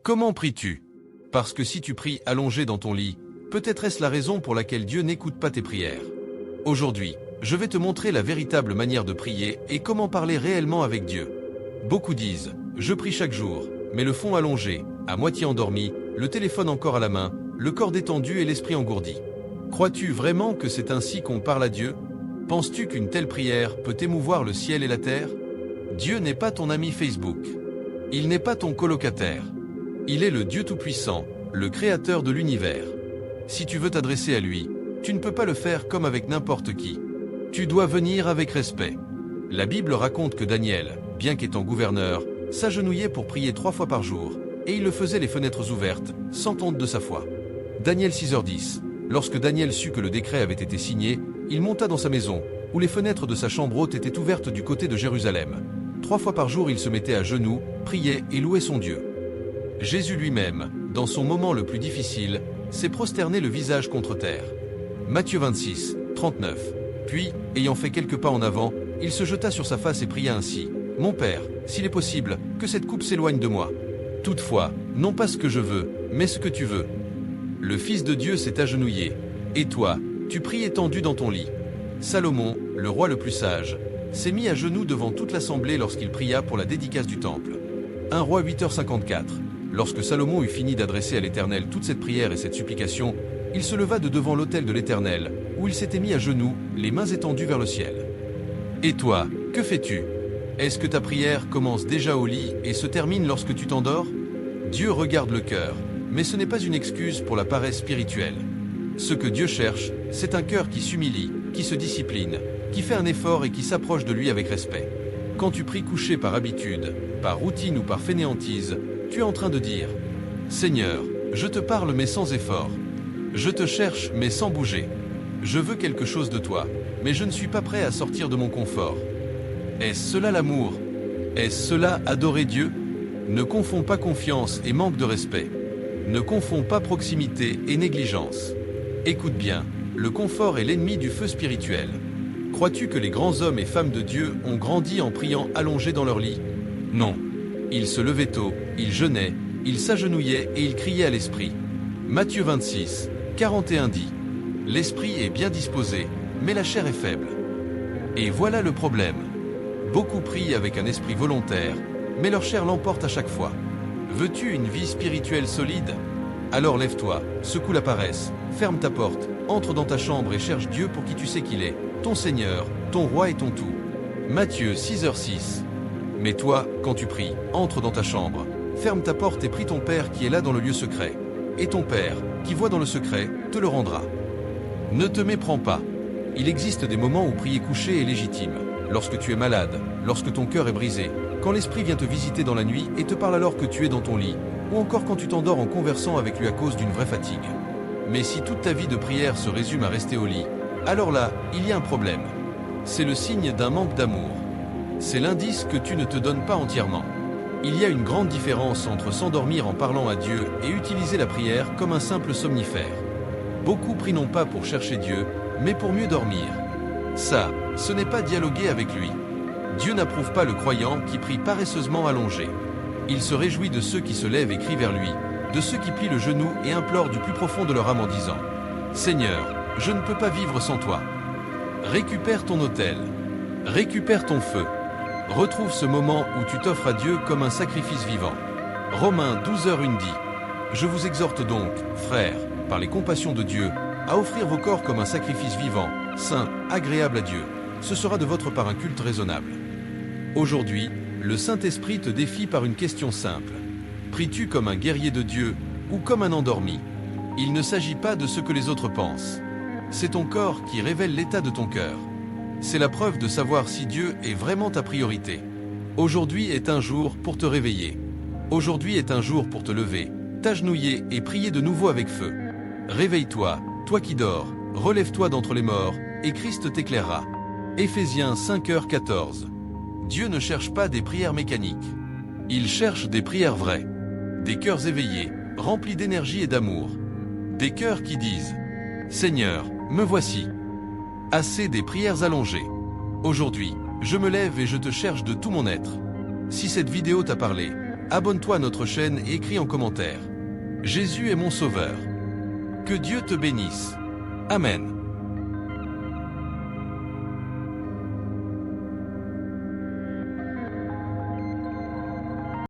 Comment pries-tu? Parce que si tu pries allongé dans ton lit, peut-être est-ce la raison pour laquelle Dieu n'écoute pas tes prières. Aujourd'hui, je vais te montrer la véritable manière de prier et comment parler réellement avec Dieu. Beaucoup disent « Je prie chaque jour », mais le font allongé, à moitié endormi, le téléphone encore à la main, le corps détendu et l'esprit engourdi. Crois-tu vraiment que c'est ainsi qu'on parle à Dieu? Penses-tu qu'une telle prière peut émouvoir le ciel et la terre? Dieu n'est pas ton ami Facebook. Il n'est pas ton colocataire. Il est le Dieu Tout-Puissant, le Créateur de l'univers. Si tu veux t'adresser à lui, tu ne peux pas le faire comme avec n'importe qui. Tu dois venir avec respect. La Bible raconte que Daniel, bien qu'étant gouverneur, s'agenouillait pour prier 3 fois par jour, et il le faisait les fenêtres ouvertes, sans honte de sa foi. Daniel 6h10. Lorsque Daniel sut que le décret avait été signé, il monta dans sa maison, où les fenêtres de sa chambre haute étaient ouvertes du côté de Jérusalem. 3 fois par jour il se mettait à genoux, priait et louait son Dieu. Jésus lui-même, dans son moment le plus difficile, s'est prosterné le visage contre terre. Matthieu 26, 39. Puis, ayant fait quelques pas en avant, il se jeta sur sa face et pria ainsi. « Mon Père, s'il est possible, que cette coupe s'éloigne de moi. Toutefois, non pas ce que je veux, mais ce que tu veux. » Le Fils de Dieu s'est agenouillé. Et toi, tu pries étendu dans ton lit. Salomon, le roi le plus sage, s'est mis à genoux devant toute l'assemblée lorsqu'il pria pour la dédicace du temple. 1 Roi 8h54. Lorsque Salomon eut fini d'adresser à l'Éternel toute cette prière et cette supplication, il se leva de devant l'autel de l'Éternel, où il s'était mis à genoux, les mains étendues vers le ciel. Et toi, que fais-tu? Est-ce que ta prière commence déjà au lit et se termine lorsque tu t'endors? Dieu regarde le cœur, mais ce n'est pas une excuse pour la paresse spirituelle. Ce que Dieu cherche, c'est un cœur qui s'humilie, qui se discipline, qui fait un effort et qui s'approche de lui avec respect. Quand tu pries couché par habitude, par routine ou par fainéantise, tu es en train de dire « Seigneur, je te parle mais sans effort. Je te cherche mais sans bouger. Je veux quelque chose de toi, mais je ne suis pas prêt à sortir de mon confort. » Est-ce cela l'amour? Est-ce cela adorer Dieu? Ne confonds pas confiance et manque de respect. Ne confonds pas proximité et négligence. Écoute bien, le confort est l'ennemi du feu spirituel. Crois-tu que les grands hommes et femmes de Dieu ont grandi en priant allongés dans leur lit? Non. Ils se levaient tôt, ils jeûnaient, ils s'agenouillaient et ils criaient à l'esprit. Matthieu 26, 41 dit « L'esprit est bien disposé, mais la chair est faible. » Et voilà le problème. Beaucoup prient avec un esprit volontaire, mais leur chair l'emporte à chaque fois. Veux-tu une vie spirituelle solide? Alors lève-toi, secoue la paresse, ferme ta porte, entre dans ta chambre et cherche Dieu pour qui tu sais qu'il est, ton Seigneur, ton Roi et ton tout. Matthieu 6h06. Mais toi, quand tu pries, entre dans ta chambre, ferme ta porte et prie ton Père qui est là dans le lieu secret. Et ton Père, qui voit dans le secret, te le rendra. Ne te méprends pas. Il existe des moments où prier couché est légitime. Lorsque tu es malade, lorsque ton cœur est brisé, quand l'Esprit vient te visiter dans la nuit et te parle alors que tu es dans ton lit, ou encore quand tu t'endors en conversant avec lui à cause d'une vraie fatigue. Mais si toute ta vie de prière se résume à rester au lit, alors là, il y a un problème. C'est le signe d'un manque d'amour. C'est l'indice que tu ne te donnes pas entièrement. Il y a une grande différence entre s'endormir en parlant à Dieu et utiliser la prière comme un simple somnifère. Beaucoup prient non pas pour chercher Dieu, mais pour mieux dormir. Ça, ce n'est pas dialoguer avec lui. Dieu n'approuve pas le croyant qui prie paresseusement allongé. Il se réjouit de ceux qui se lèvent et crient vers lui, de ceux qui plient le genou et implorent du plus profond de leur âme en disant « Seigneur, je ne peux pas vivre sans toi. Récupère ton autel, récupère ton feu. Retrouve ce moment où tu t'offres à Dieu comme un sacrifice vivant. » Romains 12h1 dit « Je vous exhorte donc, frères, par les compassions de Dieu, à offrir vos corps comme un sacrifice vivant, saint, agréable à Dieu. Ce sera de votre part un culte raisonnable. » Aujourd'hui, le Saint-Esprit te défie par une question simple. Pries-tu comme un guerrier de Dieu ou comme un endormi? Il ne s'agit pas de ce que les autres pensent. C'est ton corps qui révèle l'état de ton cœur. C'est la preuve de savoir si Dieu est vraiment ta priorité. Aujourd'hui est un jour pour te réveiller. Aujourd'hui est un jour pour te lever, t'agenouiller et prier de nouveau avec feu. Réveille-toi, toi qui dors, relève-toi d'entre les morts, et Christ t'éclairera. Éphésiens 5h14. Dieu ne cherche pas des prières mécaniques. Il cherche des prières vraies. Des cœurs éveillés, remplis d'énergie et d'amour. Des cœurs qui disent « Seigneur, me voici ». Assez des prières allongées. Aujourd'hui, je me lève et je te cherche de tout mon être. Si cette vidéo t'a parlé, abonne-toi à notre chaîne et écris en commentaire. Jésus est mon sauveur. Que Dieu te bénisse. Amen.